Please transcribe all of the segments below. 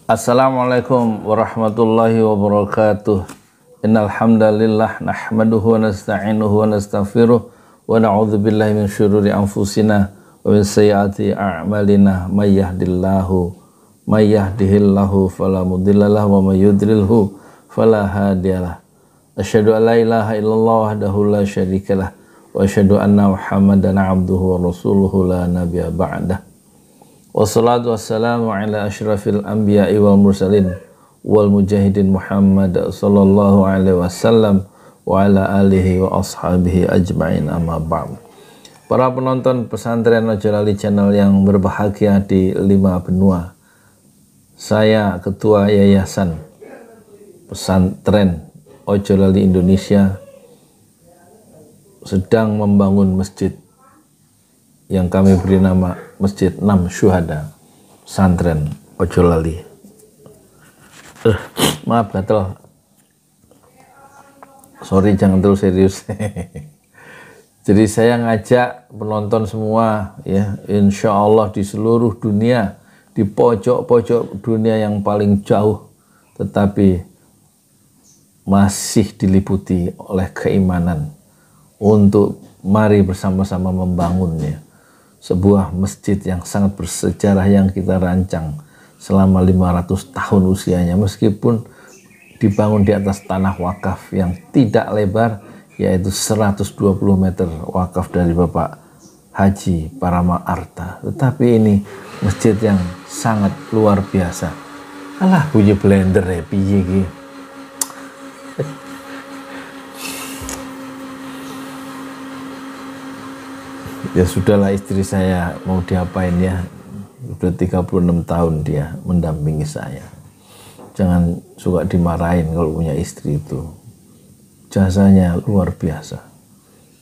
Assalamualaikum warahmatullahi wabarakatuh. Innal hamdalillah nahmaduhu wa nasta'inuhu wa nastaghfiruh wa na'udzu billahi min syururi anfusina wa min sayyiati a'malina may yahdihillahu fala mudhillalah wa may yudlilhu fala hadiyalah. Asyhadu an la ilaha illallah wahdahu la syarikalah wa asyhadu anna Muhammadan 'abduhu wa rasuluhu la nabiyya ba'dah. Wassalatu wassalamu ala asyrafil anbiya'i wal mursalin wal mujahidin Muhammad sallallahu alaihi wasallam wa ala alihi wa ashabihi ajma'in, amma ba'd. Para penonton pesantren Ojolali channel yang berbahagia di 5 benua, saya Ketua Yayasan Pesantren Ojolali Indonesia sedang membangun masjid yang kami beri nama Masjid 6 Syuhada Pesantren Ojolali. Maaf gatel, sorry, jangan terlalu serius. Jadi saya ngajak penonton semua ya, insya Allah di seluruh dunia, di pojok-pojok dunia yang paling jauh tetapi masih diliputi oleh keimanan, untuk mari bersama-sama membangunnya. Sebuah masjid yang sangat bersejarah yang kita rancang selama 500 tahun usianya, meskipun dibangun di atas tanah wakaf yang tidak lebar, yaitu 120 meter wakaf dari Bapak Haji Parama Arta, tetapi ini masjid yang sangat luar biasa. Alah, bunyi blender ya piye iki. Ya sudahlah, istri saya mau diapain ya, udah 36 tahun dia mendampingi saya. Jangan suka dimarahin kalau punya istri itu, jasanya luar biasa,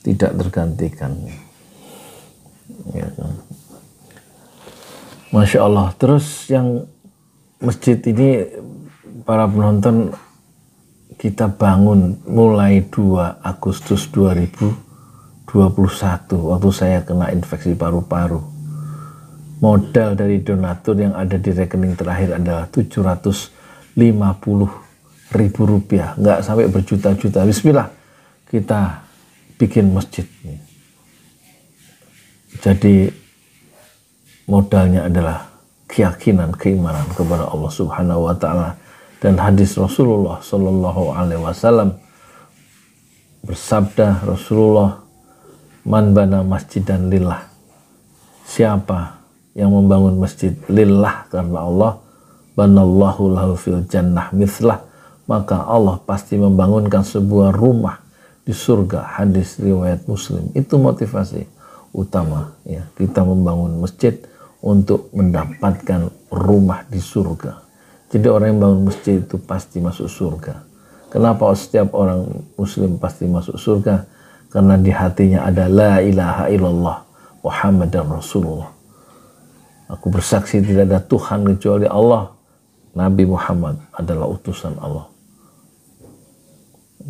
tidak tergantikan ya kan? Masya Allah. Terus yang masjid ini para penonton kita bangun mulai 2 Agustus 2021 waktu saya kena infeksi paru-paru. Modal dari donatur yang ada di rekening terakhir adalah 750.000 rupiah, nggak sampai berjuta-juta. Bismillah, kita bikin masjid. Jadi modalnya adalah keyakinan, keimanan kepada Allah Subhanahu wa Ta'ala, dan hadis Rasulullah Sallallahu Alaihi Wasallam bersabda Rasulullah, man bana masjidan lillah, siapa yang membangun masjid lillah karena Allah, banallahu lahu fil jannah mithlah, maka Allah pasti membangunkan sebuah rumah di surga. Hadis riwayat Muslim. Itu motivasi utama ya, kita membangun masjid untuk mendapatkan rumah di surga. Jadi orang yang bangun masjid itu pasti masuk surga. Kenapa setiap orang muslim pasti masuk surga? Karena di hatinya ada la ilaha illallah Muhammadan Rasulullah. Aku bersaksi tidak ada Tuhan kecuali Allah, Nabi Muhammad adalah utusan Allah.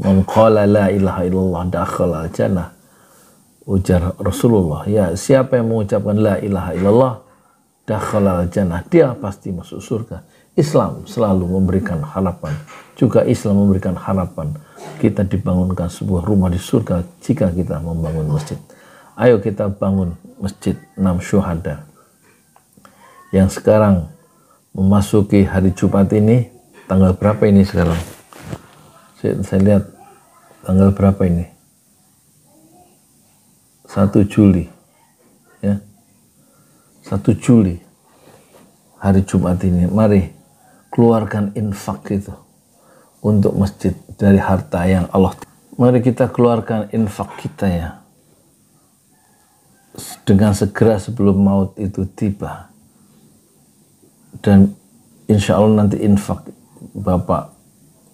Man qala la ilaha illallah dakhala al-jannah, ujar Rasulullah, ya siapa yang mengucapkan la ilaha illallah dakhala al-jannah, dia pasti masuk surga. Islam selalu memberikan harapan, juga Islam memberikan harapan kita dibangunkan sebuah rumah di surga jika kita membangun masjid. Ayo kita bangun masjid 6 Syuhada yang sekarang memasuki hari Jumat ini. Tanggal berapa ini sekarang? Saya lihat tanggal berapa ini? 1 Juli ya, 1 Juli hari Jumat ini. Mari keluarkan infak itu untuk masjid dari harta yang Allah. Mari kita keluarkan infak kita ya, dengan segera sebelum maut itu tiba. Dan insya Allah nanti infak bapak,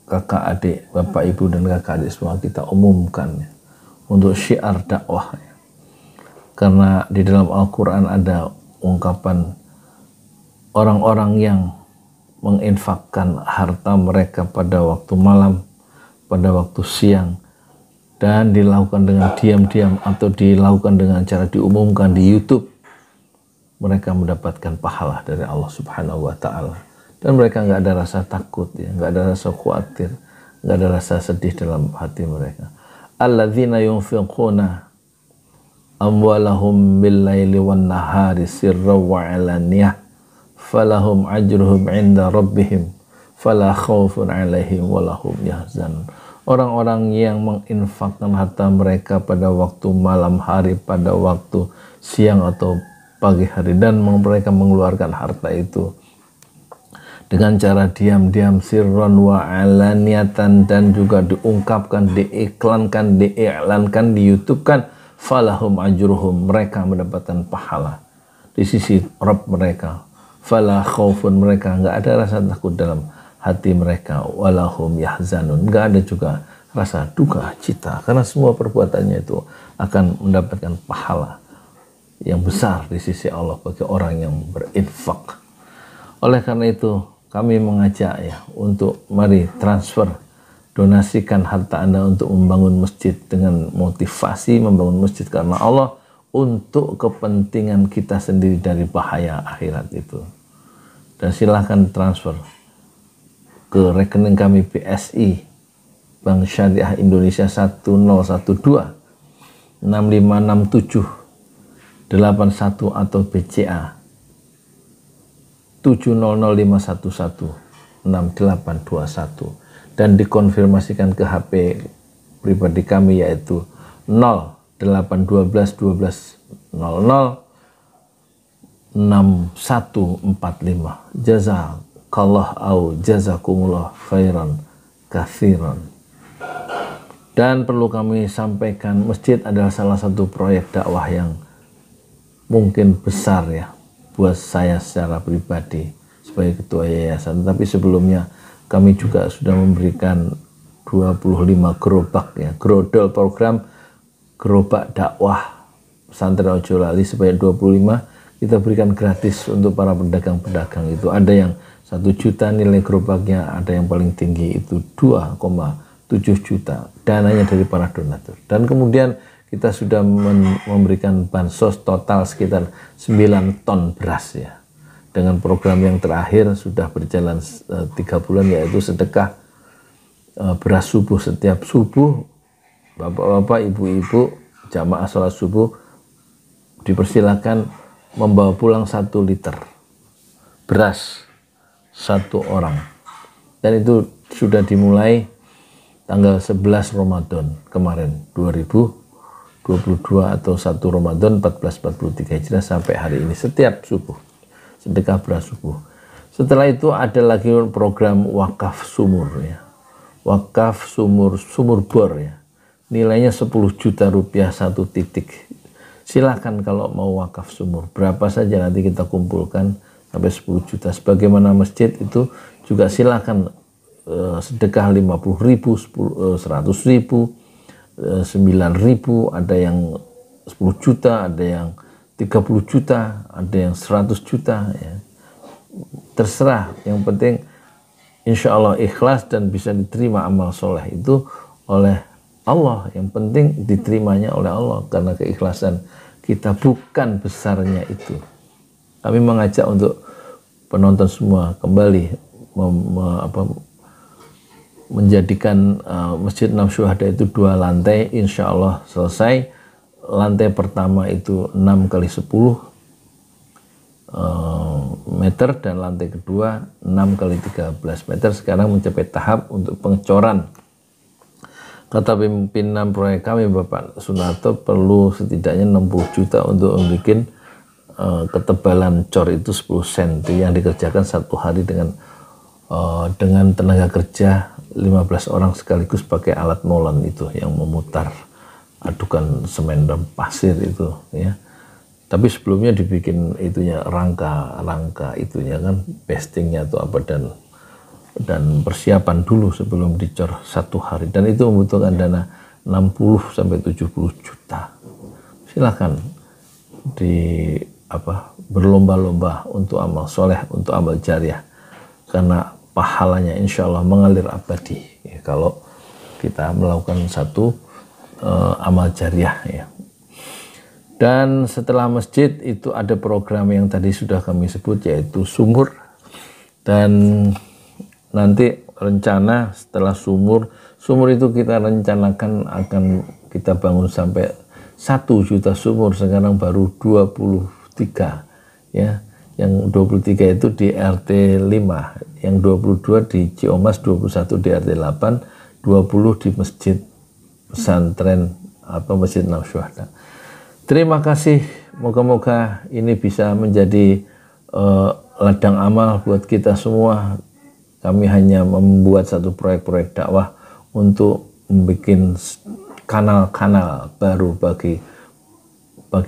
kakak, adik, bapak, ibu dan kakak adik semua kita umumkan ya, untuk syiar dakwah ya. Karena di dalam Al-Quran ada ungkapan orang-orang yang menginfakkan harta mereka pada waktu malam, pada waktu siang, dan dilakukan dengan diam-diam atau dilakukan dengan cara diumumkan di YouTube, mereka mendapatkan pahala dari Allah Subhanahu wa Ta'ala. dan mereka nggak ada rasa takut, ya, nggak ada rasa khawatir, nggak ada rasa sedih dalam hati mereka. Alladzina yunfiquna amwalahum bil-laili wan-nahari sirran wa 'alaniyah falahum ajruhum 'inda rabbihim fala khaufun 'alaihim wa lahum yahzanun. Orang-orang yang menginfakkan harta mereka pada waktu malam hari, pada waktu siang atau pagi hari, dan mereka mengeluarkan harta itu dengan cara diam-diam, sirron wa alaniyatan, dan juga diungkapkan, diiklankan, di YouTube kan, falahum ajruhum, mereka mendapatkan pahala di sisi Rabb mereka. Fala khaufun, mereka nggak ada rasa takut dalam hati mereka. Walahum yahzanun, nggak ada juga rasa duka cita, karena semua perbuatannya itu akan mendapatkan pahala yang besar di sisi Allah bagi orang yang berinfak. Oleh karena itu kami mengajak ya untuk mari transfer, donasikan harta Anda untuk membangun masjid dengan motivasi membangun masjid karena Allah, untuk kepentingan kita sendiri dari bahaya akhirat itu. Dan silahkan transfer ke rekening kami BSI, Bank Syariah Indonesia 1012 6567 81 atau BCA 7005116 6821, dan dikonfirmasikan ke HP pribadi kami yaitu 0812 12 00 6145. Jazakallah au jazakumullah khairan katsiran. Dan perlu kami sampaikan, masjid adalah salah satu proyek dakwah yang mungkin besar ya buat saya secara pribadi sebagai ketua yayasan. Tapi sebelumnya kami juga sudah memberikan 25 gerobak ya, grodol program gerobak dakwah pesantren Ojo Lali sebanyak 25 kita berikan gratis untuk para pedagang-pedagang. Itu ada yang 1 juta nilai gerobaknya, ada yang paling tinggi itu 2,7 juta, dananya dari para donatur. Dan kemudian kita sudah memberikan bansos total sekitar 9 ton beras ya. Dengan program yang terakhir sudah berjalan 3 bulan, yaitu sedekah beras subuh. Setiap subuh bapak-bapak, ibu-ibu jamaah sholat subuh dipersilakan membawa pulang 1 liter beras 1 orang. Dan itu sudah dimulai tanggal 11 Ramadan kemarin 2022 atau 1 Ramadan 1443 Hijriah sampai hari ini, setiap subuh sedekah beras subuh. Setelah itu ada lagi program wakaf sumur ya, wakaf sumur bor ya, nilainya 10 juta rupiah 1 titik. Silahkan kalau mau wakaf sumur, berapa saja nanti kita kumpulkan sampai 10 juta. Sebagaimana masjid itu juga silahkan sedekah 50.000, 100.000, 9.000, ada yang 10 juta, ada yang 30 juta, ada yang 100 juta ya. Terserah, yang penting insya Allah ikhlas dan bisa diterima amal soleh itu oleh Allah. Yang penting diterimanya oleh Allah karena keikhlasan kita, bukan besarnya itu. Kami mengajak untuk penonton semua kembali menjadikan Masjid 6 Syuhada itu 2 lantai, insya Allah selesai. Lantai pertama itu 6 kali 10 meter, dan lantai kedua 6 kali 13 meter. Sekarang mencapai tahap untuk pengecoran. Kata pimpinan proyek kami Bapak Sunarto, perlu setidaknya 60 juta untuk membuat ketebalan cor itu 10 cm yang dikerjakan 1 hari dengan tenaga kerja 15 orang sekaligus pakai alat molen itu yang memutar adukan semen dan pasir itu ya. Tapi sebelumnya dibikin itunya rangka itunya kan, pastingnya atau apa, dan persiapan dulu sebelum dicor 1 hari, dan itu membutuhkan dana 60 sampai 70 juta. Silakan berlomba-lomba untuk amal soleh, untuk amal jariah, karena pahalanya insya Allah mengalir abadi ya, kalau kita melakukan satu amal jariah ya. Dan setelah masjid itu ada program yang tadi sudah kami sebut, yaitu sumur. Dan nanti rencana setelah sumur itu kita rencanakan akan kita bangun sampai 1 juta sumur. Sekarang baru 23 ya. Yang 23 itu di RT 5, yang 22 di Ciomas, 21 di RT 8, 20 di Masjid Pesantren atau Masjid Enam Syuhada. Terima kasih, moga-moga ini bisa menjadi ladang amal buat kita semua. Kami hanya membuat satu proyek-proyek dakwah untuk membuat kanal-kanal baru bagi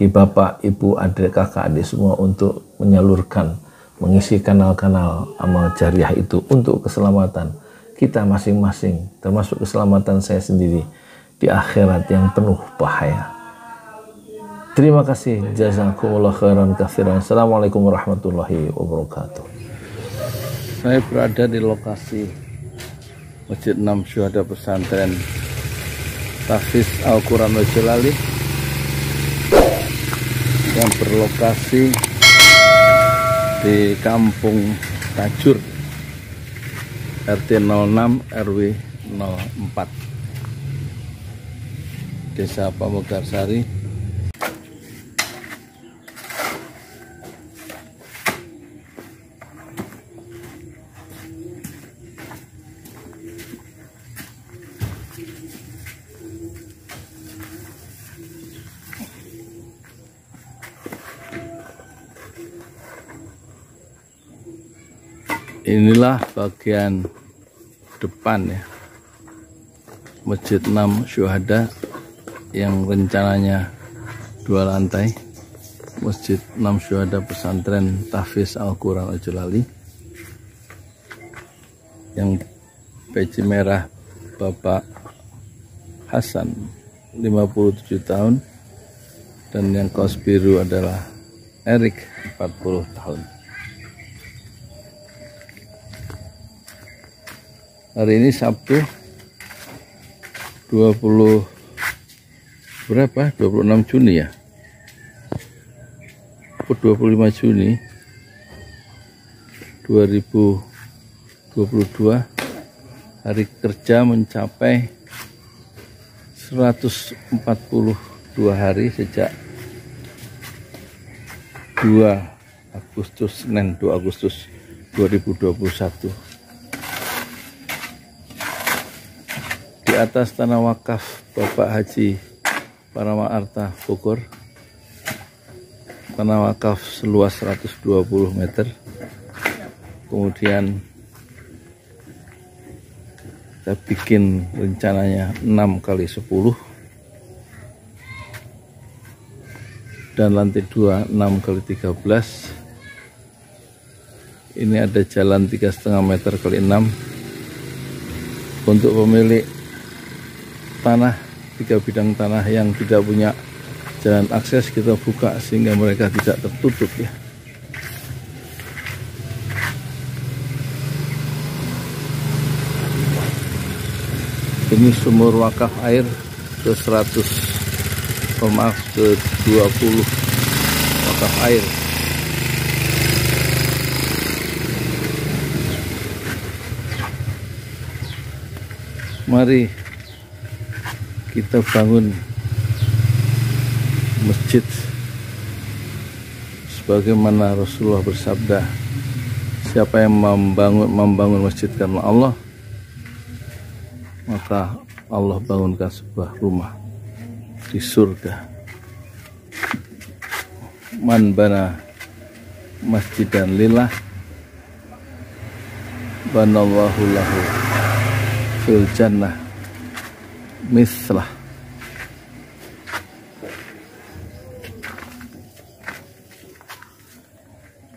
bapak, ibu, adik, kakak, adik semua untuk menyalurkan, mengisi kanal-kanal amal jariah itu untuk keselamatan kita masing-masing, termasuk keselamatan saya sendiri di akhirat yang penuh bahaya. Terima kasih. Jazakumullah khairan katsiran. Assalamualaikum warahmatullahi wabarakatuh. Saya berada di lokasi Masjid Enam Syuhada Pesantren Tahfiz Al-Quran Al Jalali yang berlokasi di Kampung Tajur, RT 06 RW 04, Desa Pamogarsari. Inilah bagian depan ya, Masjid Enam Syuhada yang rencananya 2 lantai. Masjid Enam Syuhada Pesantren Tahfiz Al-Quran Al Jalali yang peci merah Bapak Hasan 57 tahun dan yang kaos biru adalah Erik 40 tahun. Hari ini Sabtu 26 Juni ya, 25 Juni 2022. Hari kerja mencapai 142 hari sejak 2 Agustus 2021. Di atas tanah wakaf Bapak Haji Parama Arta Bogor, tanah wakaf seluas 120 meter. Kemudian kita bikin rencananya 6x10 dan lantai 2 6x13. Ini ada jalan 3,5 meter x 6 untuk pemilik tanah, 3 bidang tanah yang tidak punya jalan akses kita buka sehingga mereka tidak tertutup ya. Ini sumur wakaf air ke 100, ke 20 wakaf air. Mari kita bangun masjid sebagaimana Rasulullah bersabda, siapa yang membangun masjid karena Allah, maka Allah bangunkan sebuah rumah di surga. Man bana masjidan lillah banallahu lahu fil jannah mislah.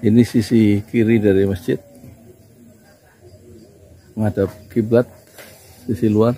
Ini sisi kiri dari masjid, menghadap kiblat, sisi luar.